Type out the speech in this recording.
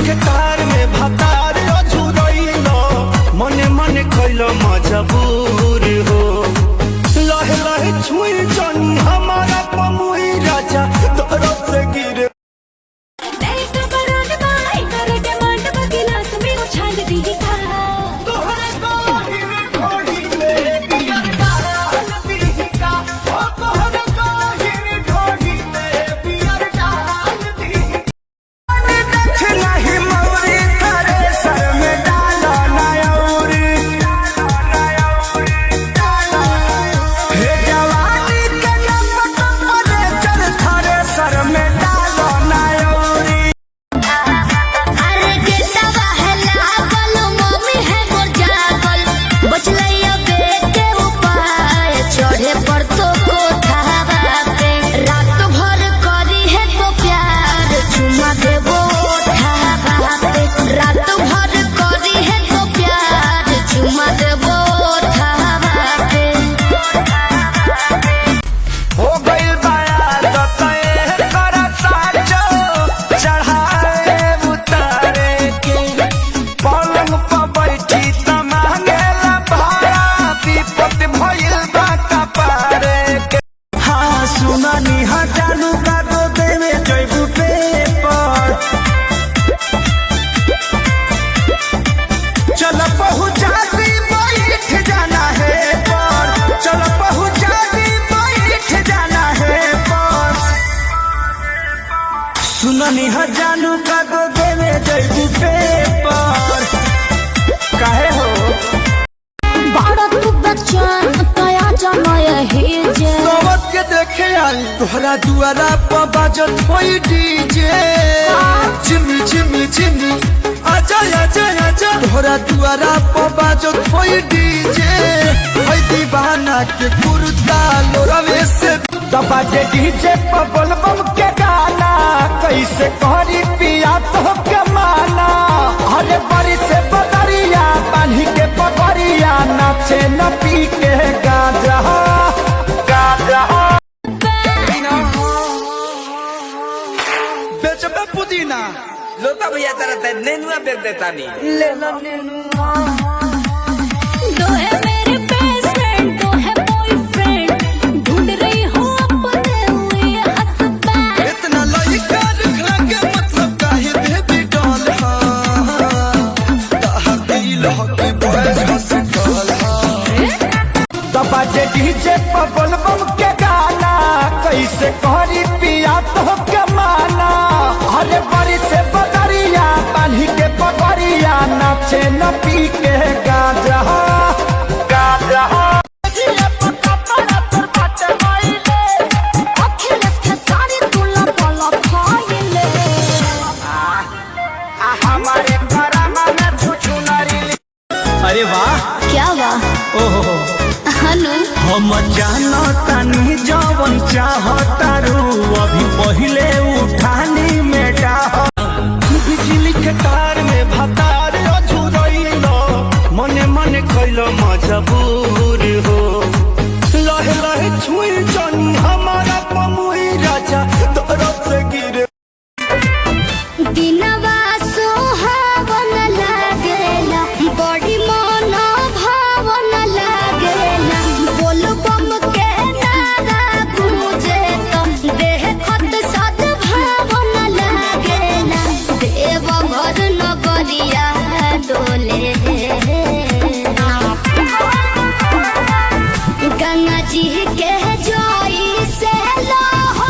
के तार में भतार अझुरैलो मने मने कैलो मजबूर हो लहे लहे छुई जनी हमारा पमुई राजा तोरो से गिरे सुननी जानू का दो देवे जैबू पेपर काहे हो बाड़ा तू बच्चन तया जमाय हे जे सोवत के देखे आई तोहरा दुआरा पर बाजत होई डीजे चिमी चिमी चिमी आजा आजा आजा तोहरा दुआरा पर बाजत होई डीजे होई दीवाना के कुर्ता लोरवे से दबा दे डीजे पर बोलबम के गाना कैसे करी पिया तो कमाना अरे बड़ी से बदरिया बांधी के पगड़िया नाचे न पी के गाजा गाजा बेचबे पुदीना लोता भैया तेरा नेनुआ बेच देता नहीं ले लो नेनुआ दो है मेरे बेस्ट फ्रेंड दो है बॉयफ्रेंड ढूंढ रही हूँ अपने हुए हस्बैंड इतना लड़का दिखला के मतलब काहे बेबी डॉल हां दिल हके बॉयज हॉस्पिटल दबा दे डीजे पर बोलबम के गाना कैसे करी पिया तो कमाना अरे बड़ी से बदरिया बांधी के पगड़िया नाचे न पी के गाजा गाजा हमारे घरमा में छुछु नरीली अरे वाह क्या वाह ओहो हनु हम जानो तानी जवन चाहतारू अभी पहिले उठानी में डाह बिजली के तार में भतार अझुरैलो मने मने कैलो मजबूर हो लहे लहे छुई जनी हमारा पमुई राजा तोरो से गिरे दिनवा सुहावन लागेला बड़ी मन भावन लागेला बोलबम के नारा गूंजे तो देह खत सद भावन लागेला देव घर नगरिया डोले गंगा जी के जो